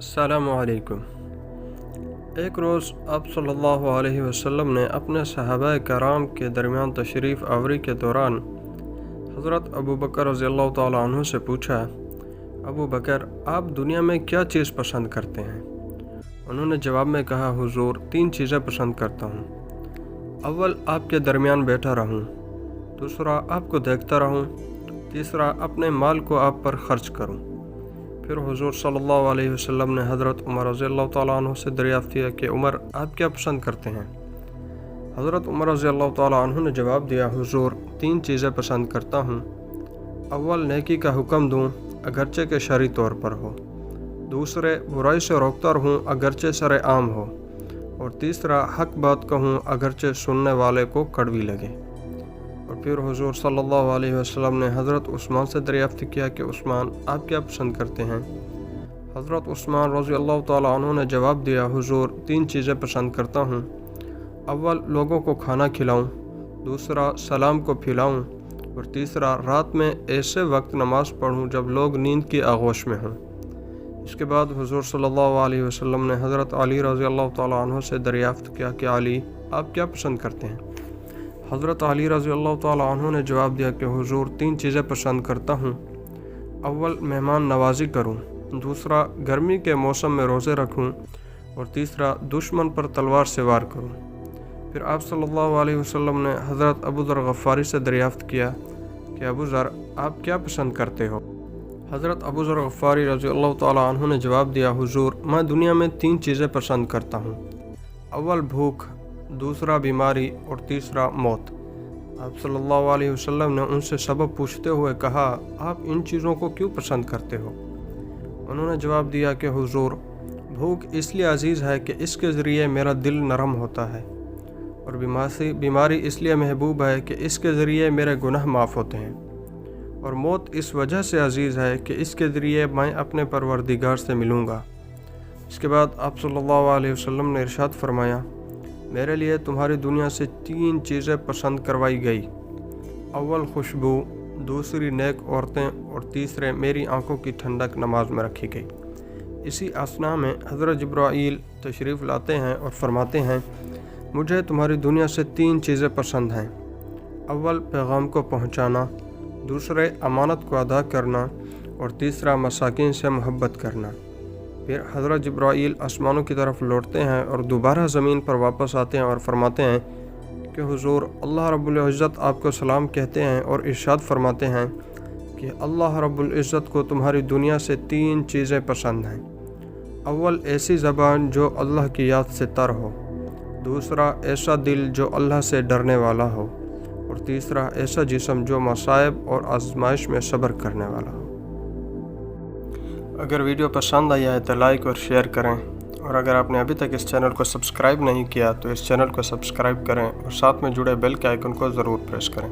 السلام علیکم۔ ایک روز آپ صلی اللہ علیہ وسلم نے اپنے صحابہ کرام کے درمیان تشریف آوری کے دوران حضرت ابو بکر رضی اللہ تعالیٰ عنہ سے پوچھا، ابو بکر، آپ دنیا میں کیا چیز پسند کرتے ہیں؟ انہوں نے جواب میں کہا، حضور، 3 چیزیں پسند کرتا ہوں۔ اول، آپ کے درمیان بیٹھا رہوں، دوسرا، آپ کو دیکھتا رہوں، تیسرا، اپنے مال کو آپ پر خرچ کروں۔ پھر حضور صلی اللہ علیہ وسلم نے حضرت عمر رضی اللہ تعالیٰ عنہ سے دریافت کیا کہ عمر، آپ کیا پسند کرتے ہیں؟ حضرت عمر رضی اللہ تعالیٰ عنہ نے جواب دیا، حضور، 3 چیزیں پسند کرتا ہوں۔ اول، نیکی کا حکم دوں اگرچہ کہ شرعی طور پر ہو، دوسرے، برائی سے روکتا رہوں اگرچہ سر عام ہو، اور تیسرا، حق بات کہوں اگرچہ سننے والے کو کڑوی لگے۔ اور پھر حضور صلی اللہ علیہ وسلم نے حضرت عثمان سے دریافت کیا کہ عثمان، آپ کیا پسند کرتے ہیں؟ حضرت عثمان رضی اللہ تعالیٰ عنہ نے جواب دیا، حضور، 3 چیزیں پسند کرتا ہوں۔ اول، لوگوں کو کھانا کھلاؤں، دوسرا، سلام کو پھیلاؤں، اور تیسرا، رات میں ایسے وقت نماز پڑھوں جب لوگ نیند کی آغوش میں ہوں۔ اس کے بعد حضور صلی اللہ علیہ وسلم نے حضرت علی رضی اللہ تعالیٰ عنہ سے دریافت کیا کہ علی، آپ کیا پسند کرتے ہیں؟ حضرت علی رضی اللہ تعالیٰ عنہ نے جواب دیا کہ حضور، 3 چیزیں پسند کرتا ہوں۔ اول، مہمان نوازی کروں، دوسرا، گرمی کے موسم میں روزے رکھوں، اور تیسرا، دشمن پر تلوار سے وار کروں۔ پھر آپ صلی اللہ علیہ وسلم نے حضرت ابو ذر غفاری سے دریافت کیا کہ ابو ذر، آپ کیا پسند کرتے ہو؟ حضرت ابو ذر غفاری رضی اللہ تعالیٰ عنہ نے جواب دیا، حضور، میں دنیا میں 3 چیزیں پسند کرتا ہوں۔ اول، بھوک، دوسرا، بیماری، اور تیسرا، موت۔ آپ صلی اللہ علیہ وسلم نے ان سے سبب پوچھتے ہوئے کہا، آپ ان چیزوں کو کیوں پسند کرتے ہو؟ انہوں نے جواب دیا کہ حضور، بھوک اس لیے عزیز ہے کہ اس کے ذریعے میرا دل نرم ہوتا ہے، اور بیماری اس لیے محبوب ہے کہ اس کے ذریعے میرے گناہ معاف ہوتے ہیں، اور موت اس وجہ سے عزیز ہے کہ اس کے ذریعے میں اپنے پروردگار سے ملوں گا۔ اس کے بعد آپ صلی اللہ علیہ وسلم نے ارشاد فرمایا، میرے لیے تمہاری دنیا سے 3 چیزیں پسند کروائی گئی۔ اول، خوشبو، دوسری، نیک عورتیں، اور تیسرے، میری آنکھوں کی ٹھنڈک نماز میں رکھی گئی۔ اسی اثنا میں حضرت جبرائیل تشریف لاتے ہیں اور فرماتے ہیں، مجھے تمہاری دنیا سے 3 چیزیں پسند ہیں۔ اول، پیغام کو پہنچانا، دوسرے، امانت کو ادا کرنا، اور تیسرا، مساکین سے محبت کرنا۔ پھر حضرت جبرائیل آسمانوں کی طرف لوٹتے ہیں اور دوبارہ زمین پر واپس آتے ہیں اور فرماتے ہیں کہ حضور، اللہ رب العزت آپ کو سلام کہتے ہیں اور ارشاد فرماتے ہیں کہ اللہ رب العزت کو تمہاری دنیا سے 3 چیزیں پسند ہیں۔ اول، ایسی زبان جو اللہ کی یاد سے تر ہو، دوسرا، ایسا دل جو اللہ سے ڈرنے والا ہو، اور تیسرا، ایسا جسم جو مصائب اور آزمائش میں صبر کرنے والا ہو۔ اگر ویڈیو پسند آیا ہے تو لائک اور شیئر کریں، اور اگر آپ نے ابھی تک اس چینل کو سبسکرائب نہیں کیا تو اس چینل کو سبسکرائب کریں اور ساتھ میں جڑے بیل کے آئیکن کو ضرور پریس کریں۔